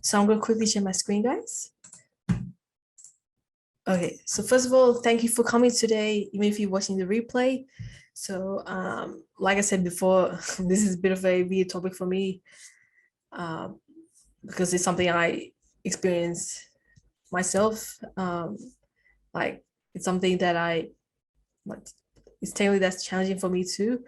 So I'm going to quickly share my screen, guys. Okay, so first of all, thank you for coming today, even if you're watching the replay. So like I said before, this is a bit of a weird topic for me because it's something I experienced myself. Like it's something that like, it's technically that's challenging for me too.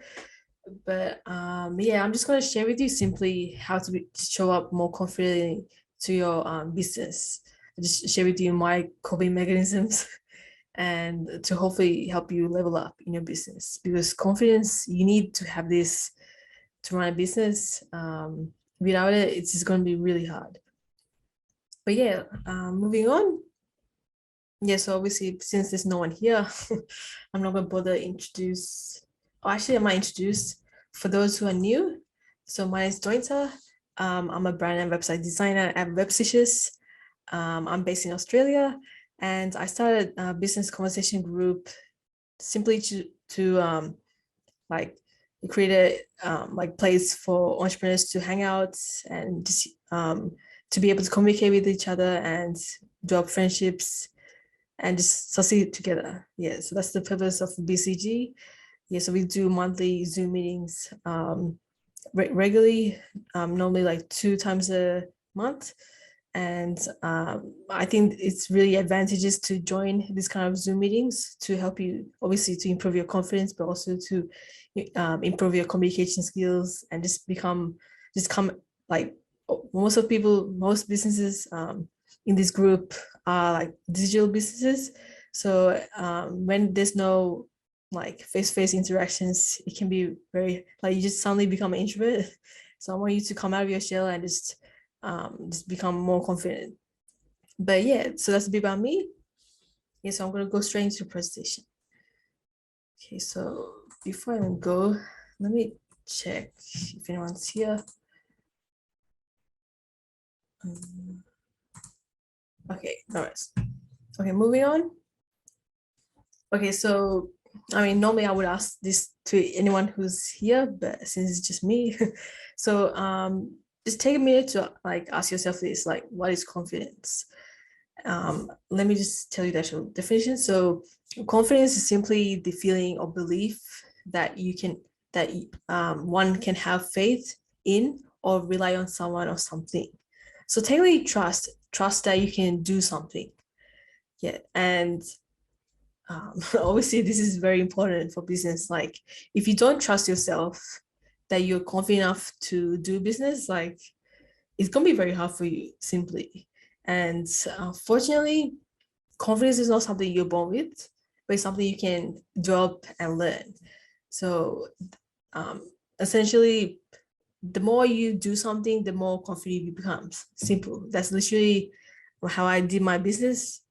But yeah, I'm just going to share with you simply how to show up more confidently to your business. I just share with you my coping mechanisms and to hopefully help you level up in your business, because confidence, you need to have this to run a business. Without it, it's just going to be really hard. But yeah, moving on. Yeah, so obviously, since there's no one here, I'm not going to bother introduce. Oh, actually, I might introduce for those who are new. So my name is Dointa. I'm a brand and website designer at Webstitches. I'm based in Australia, and I started a business conversation group simply to like create a like place for entrepreneurs to hang out and just to be able to communicate with each other and develop friendships and just succeed together. Yeah, so that's the purpose of BCG. Yeah, so we do monthly Zoom meetings regularly, normally like 2 times a month. And I think it's really advantageous to join this kind of Zoom meetings to help you, obviously, to improve your confidence, but also to improve your communication skills and just come like most businesses in this group are like digital businesses. So when there's no like face-to-face interactions, it can be very like you just suddenly become an introvert. So I want you to come out of your shell and just become more confident. But yeah, so that's a bit about me. Yeah, so I'm gonna go straight into the presentation. Okay, so before I even go, let me check if anyone's here. Okay, all right. Okay, moving on. Okay, so I mean, normally I would ask this to anyone who's here, but since it's just me, so just take a minute to like ask yourself this, like, what is confidence? Let me just tell you the actual definition. So confidence is simply the feeling or belief that one can have faith in or rely on someone or something. So technically trust that you can do something. Yeah, and obviously this is very important for business. Like if you don't trust yourself that you're confident enough to do business, like it's gonna be very hard for you simply. And fortunately, confidence is not something you're born with, but it's something you can develop and learn. So um, essentially, the more you do something, the more confident you become. Simple. That's literally how I did my business.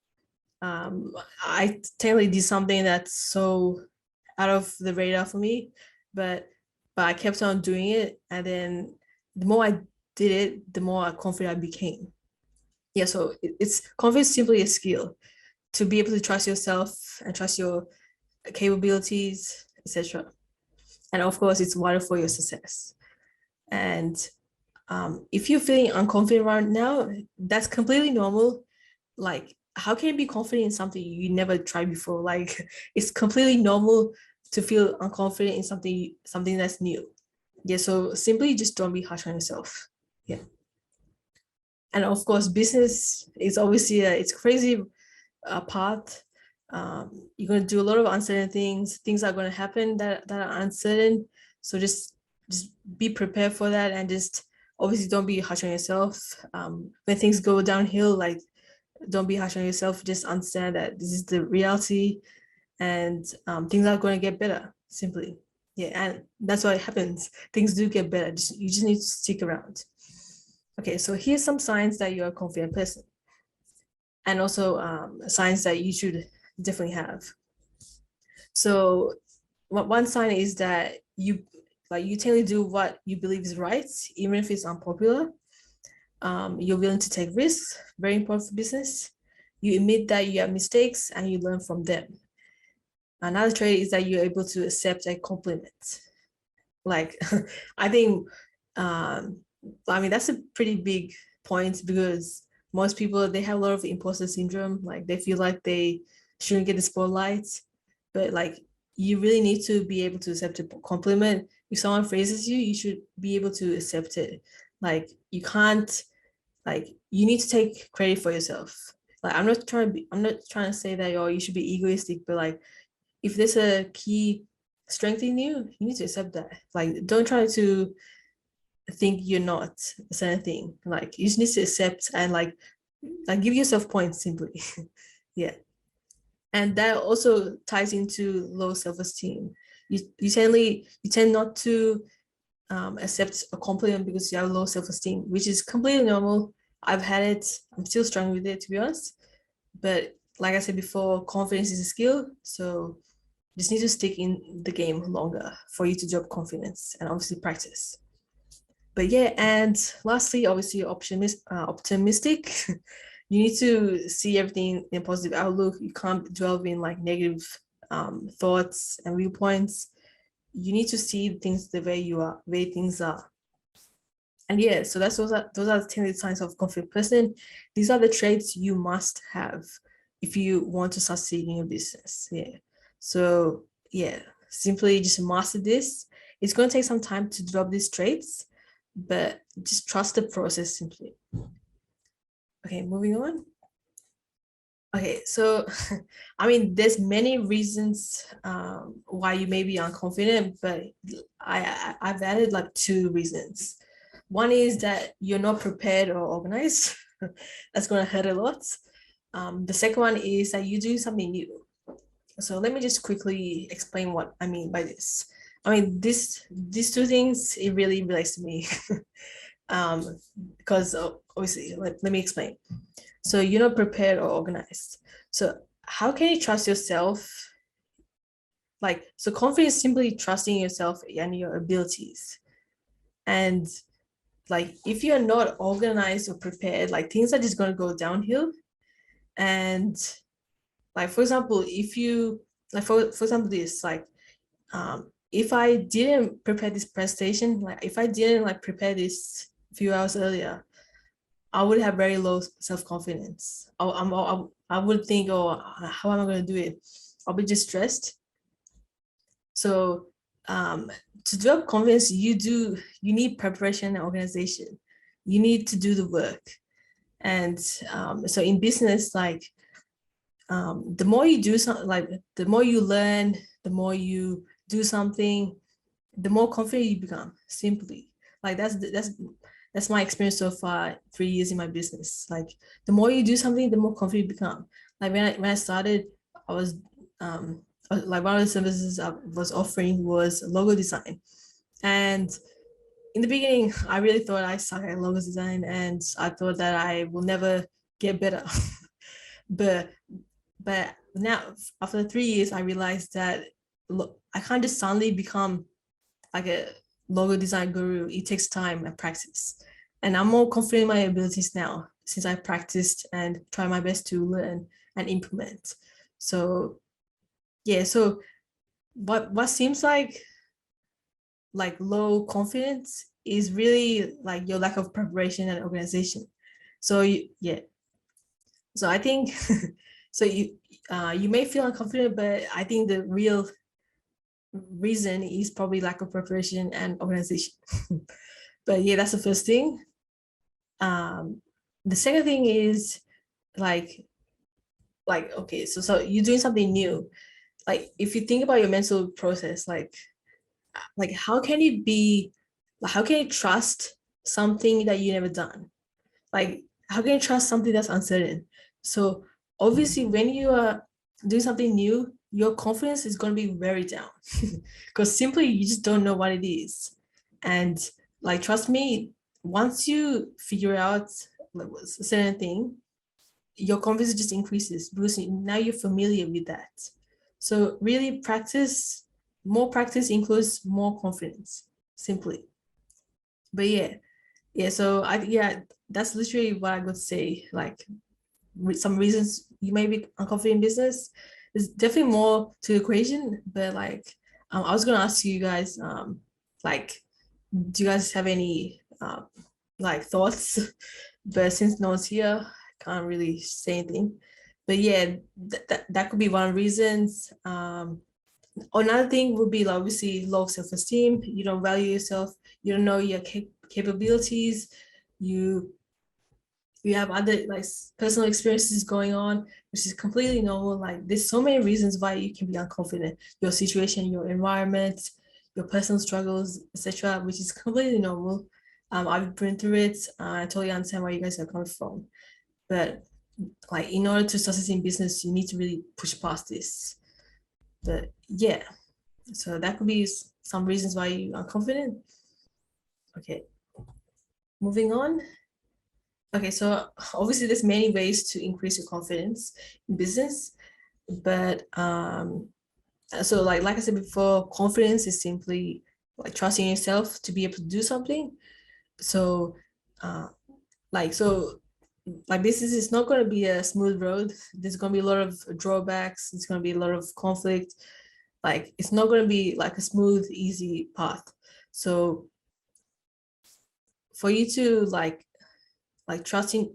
I technically did something that's so out of the radar for me, but I kept on doing it, and then the more I did it, the more confident I became. Yeah, so it's confidence simply a skill to be able to trust yourself and trust your capabilities, etc. And of course, it's vital for your success. And if you're feeling unconfident right now, that's completely normal. Like, how can you be confident in something you never tried before? Like, it's completely normal to feel unconfident in something that's new. Yeah, so simply just don't be harsh on yourself. Yeah. And of course, business is obviously it's crazy path. You're going to do a lot of uncertain things. Things are going to happen that are uncertain. So just be prepared for that, and just obviously don't be harsh on yourself. When things go downhill, like don't be harsh on yourself. Just understand that this is the reality, and things are going to get better. Simply, yeah, and that's what happens. Things do get better. You just need to stick around. Okay, so here's some signs that you're a confident person, and also signs that you should definitely have. So one sign is that you tend to do what you believe is right, even if it's unpopular. You're willing to take risks, very important for business. you admit that you have mistakes and you learn from them. Another trait is that you're able to accept a compliment. Like, I think, I mean, that's a pretty big point because most people, they have a lot of imposter syndrome. Like, they feel like they shouldn't get the spotlight, but like, you really need to be able to accept a compliment. If someone praises you, you should be able to accept it. Like, you can't, like, you need to take credit for yourself. Like, I'm not trying to say that, oh, you should be egoistic, but like, if there's a key strength in you, you need to accept that. Like, don't try to think you're not a certain thing. Like, you just need to accept and like give yourself points simply. Yeah. And that also ties into low self-esteem. You tend not to accept a compliment because you have low self-esteem, which is completely normal. I've had it. I'm still struggling with it, to be honest. But like I said before, confidence is a skill. So just need to stick in the game longer for you to develop confidence and obviously practice. But yeah, and lastly, obviously optimistic. You need to see everything in a positive outlook. You can't dwell in like negative thoughts and viewpoints. You need to see things the way you are, the way things are. And yeah, so those are the 10 signs of confident person. These are the traits you must have if you want to succeed in your business. Yeah. So yeah, simply just master this. It's going to take some time to develop these traits, but just trust the process simply. Okay, moving on. Okay, so I mean, there's many reasons why you may be unconfident, but I've added like two reasons. One is that you're not prepared or organized. That's going to hurt a lot. The second one is that you do something new. So let me just quickly explain what I mean by this. I mean, these two things, it really relates to me. Because obviously, let me explain. So you're not prepared or organized. So how can you trust yourself? Like, so confidence is simply trusting yourself and your abilities. And like, if you're not organized or prepared, like things are just going to go downhill. And like, for example, if you, like, for example, this, like, if I didn't prepare this presentation, like if I didn't like prepare this a few hours earlier, I would have very low self-confidence. I would think, oh, how am I going to do it? I'll be just stressed. So to develop confidence, you need preparation and organization. You need to do the work. And so in business, like the more you do something, like the more you learn, the more you do something, the more confident you become. Simply, like that's my experience so far. 3 years in my business. Like the more you do something, the more confident you become. Like when I started, I was like one of the services I was offering was logo design, and in the beginning, I really thought I suck at logo design, and I thought that I will never get better. but but now after 3 years, I realized that look, I can't just suddenly become like a logo design guru. It takes time and practice. And I'm more confident in my abilities now since I practiced and try my best to learn and implement. So yeah, so what seems like low confidence is really like your lack of preparation and organization. So yeah. So I think so you may feel unconfident, but I think the real reason is probably lack of preparation and organization. But yeah, that's the first thing. The second thing is like okay, so you're doing something new. Like if you think about your mental process, like how can you trust something that you never done? Like how can you trust something that's uncertain? So obviously when you are doing something new, your confidence is going to be very down because simply you just don't know what it is. And like trust me, once you figure out like, a certain thing, your confidence just increases because now you're familiar with that. So really practice, more practice includes more confidence, simply. But yeah, so yeah, that's literally what I would say. Like some reasons you may be unconfident in business. There's definitely more to the equation, but like I was gonna ask you guys, like, do you guys have any like thoughts? But since no one's here, I can't really say anything. But yeah, that could be one of the reasons. Another thing would be like, obviously low self-esteem. You don't value yourself. You don't know your capabilities. You you have other like personal experiences going on, which is completely normal. Like there's so many reasons why you can be unconfident. Your situation, your environment, your personal struggles, etc., which is completely normal. I've been through it. I totally understand where you guys are coming from. But like in order to succeed in business, you need to really push past this. But yeah, so that could be some reasons why you are confident. Okay, moving on. Okay, so obviously there's many ways to increase your confidence in business, but so like I said before, confidence is simply like trusting yourself to be able to do something. So uh like so like business is not going to be a smooth road. There's going to be a lot of drawbacks. It's going to be a lot of conflict. Like it's not going to be like a smooth, easy path. So for you to like trusting,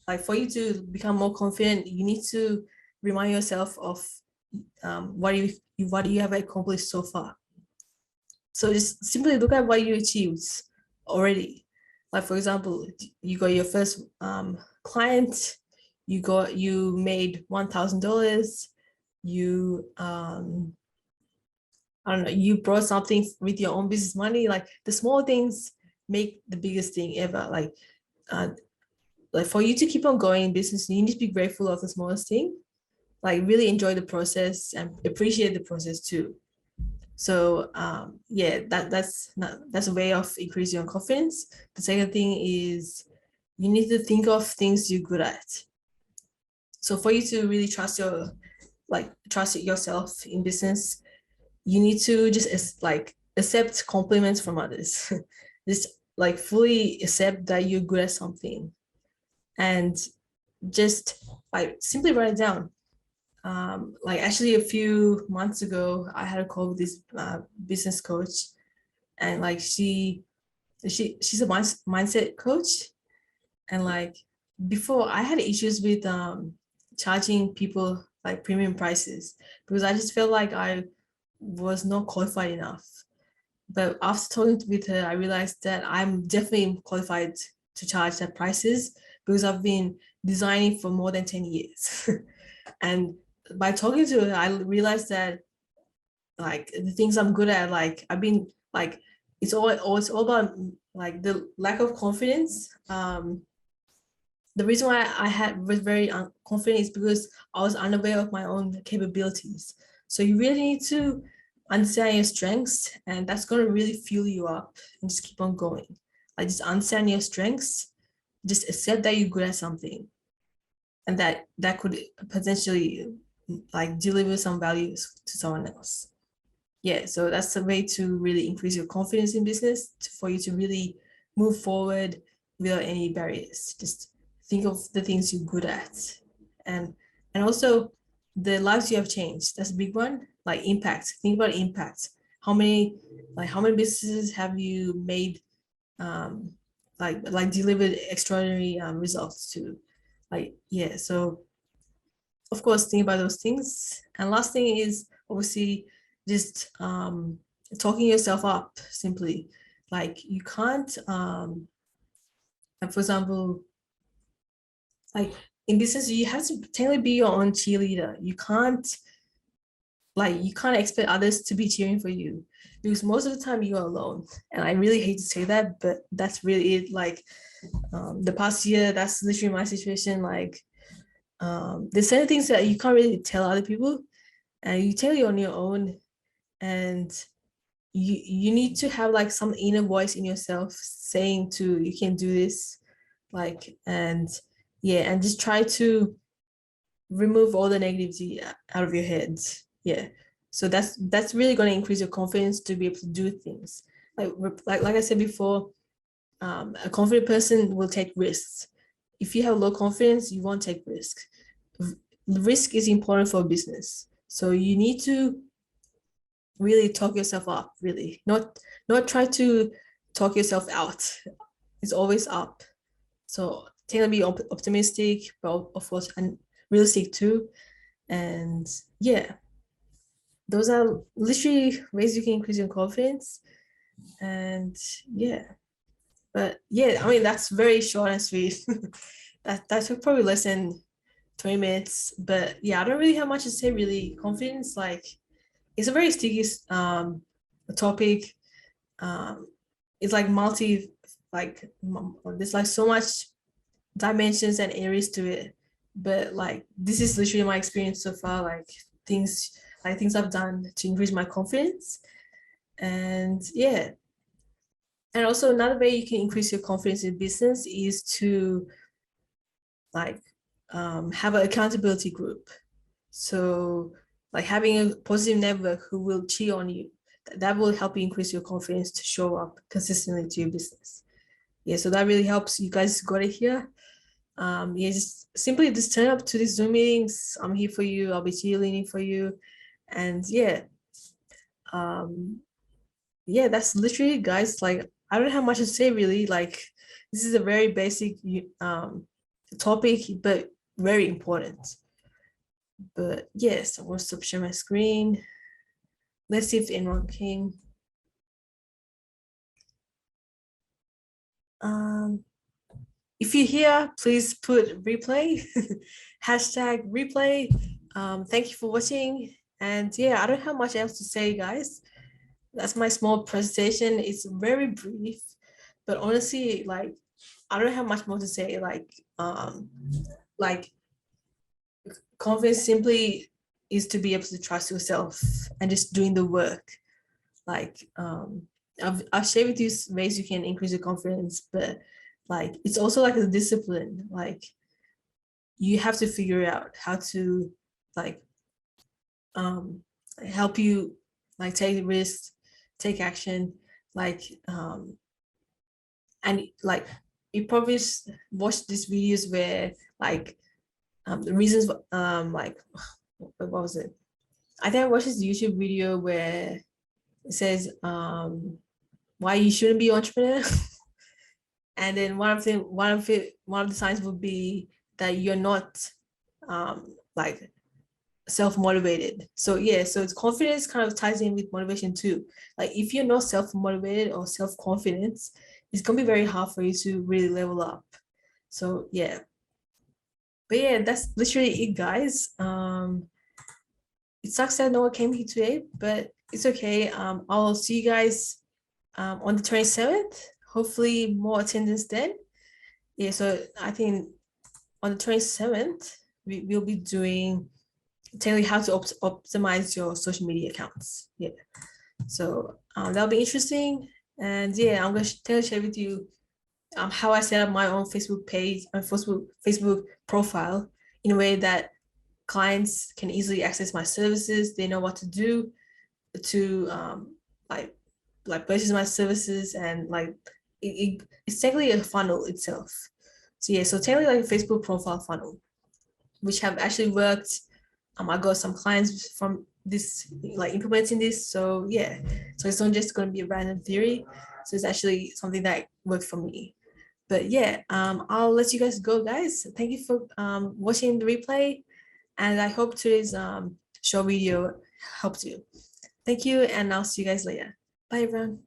like for you to become more confident, you need to remind yourself of what you have accomplished so far. So just simply look at what you achieved already. Like for example, you got your first client, you made $1,000, you I don't know, you brought something with your own business money. Like the small things make the biggest thing ever. Uh, like for you to keep on going in business, you need to be grateful of the smallest thing. Like really enjoy the process and appreciate the process too. So yeah, that's a way of increasing your confidence. The second thing is you need to think of things you're good at. So for you to really trust yourself in business, you need to just like accept compliments from others. Just like fully accept that you're good at something, and just like simply write it down. Like actually a few months ago, I had a call with this business coach, and like she's a mindset coach, and like before I had issues with charging people like premium prices because I just felt like I was not qualified enough. But after talking with her, I realized that I'm definitely qualified to charge that prices because I've been designing for more than 10 years. And by talking to her, I realized that like the things I'm good at, like I've been like it's all about like the lack of confidence. The reason why was very confident is because I was unaware of my own capabilities. So you really need to understand your strengths, and that's going to really fuel you up and just keep on going. Like just understand your strengths, just accept that you're good at something, and that could potentially like deliver some values to someone else. Yeah, so that's the way to really increase your confidence in business, for you to really move forward without any barriers. Just think of the things you're good at, and also the lives you have changed. That's a big one. Like impact. Think about impact. How many businesses have you made? Um, like delivered extraordinary results to. Like yeah. So of course, think about those things. And last thing is obviously just talking yourself up simply. Like you can't, like for example, like in business, you have to technically be your own cheerleader. You can't expect others to be cheering for you because most of the time you're alone. And I really hate to say that, but that's really it. Like the past year, that's literally my situation. Like there's certain things that you can't really tell other people, and you tell you on your own, and you need to have like some inner voice in yourself saying to you can do this, like, and yeah, and just try to remove all the negativity out of your head. Yeah, so that's really going to increase your confidence to be able to do things. Like I said before, a confident person will take risks. if you have low confidence, you won't take risk. Risk is important for business. So you need to really talk yourself up, really. Not try to talk yourself out. It's always up. So tend to be optimistic, but of course, and realistic too. And yeah, those are literally ways you can increase your confidence. And yeah, but yeah, I mean, that's very short and sweet. That took probably less than 20 minutes. But yeah, I don't really have much to say really. Confidence, like, it's a very sticky topic. It's like there's like so much dimensions and areas to it. But like this is literally my experience so far, like things I've done to increase my confidence. And yeah. And also another way you can increase your confidence in business is to like have an accountability group. So like having a positive network who will cheer on you, that will help you increase your confidence to show up consistently to your business. Yeah, so that really helps. You guys got it here. Yeah, just turn up to these Zoom meetings. I'm here for you. I'll be cheerleading for you. And yeah, yeah, that's literally, guys. Like, I don't have much to say really. Like, this is a very basic topic, but very important. But yes, I want to stop sharing my screen. Let's see if anyone came. If you're here, please put replay, hashtag replay. Thank you for watching. And yeah, I don't have much else to say, guys. That's my small presentation. It's very brief, but honestly, like, I don't have much more to say. Like confidence simply is to be able to trust yourself and just doing the work. Like, I've shared with you ways you can increase your confidence, but like, it's also like a discipline. Like, you have to figure out how to like help you like take risks, take action, like and like you probably watched these videos where like the reasons like what was it? I think I watched this YouTube video where it says why you shouldn't be an entrepreneur. And then one of the signs would be that you're not like self-motivated. So yeah, so it's confidence kind of ties in with motivation too. Like if you're not self-motivated or self-confidence, it's gonna be very hard for you to really level up. So yeah, but yeah, that's literally it, guys. It sucks that no one came here today, but it's okay. I'll see you guys on the 27th. Hopefully more attendance then. Yeah, so I think on the 27th we'll be doing tell you how to optimize your social media accounts. Yeah, so that'll be interesting. And yeah, I'm going to share with you how I set up my own Facebook page and Facebook profile in a way that clients can easily access my services. They know what to do to like purchase my services, and like it's technically a funnel itself. So yeah, so technically like a Facebook profile funnel, which have actually worked. I got some clients from this, like implementing this. So yeah, so it's not just going to be a random theory. So it's actually something that worked for me. But yeah, I'll let you guys go, guys. Thank you for watching the replay, and I hope today's short video helped you. Thank you, and I'll see you guys later. Bye, everyone.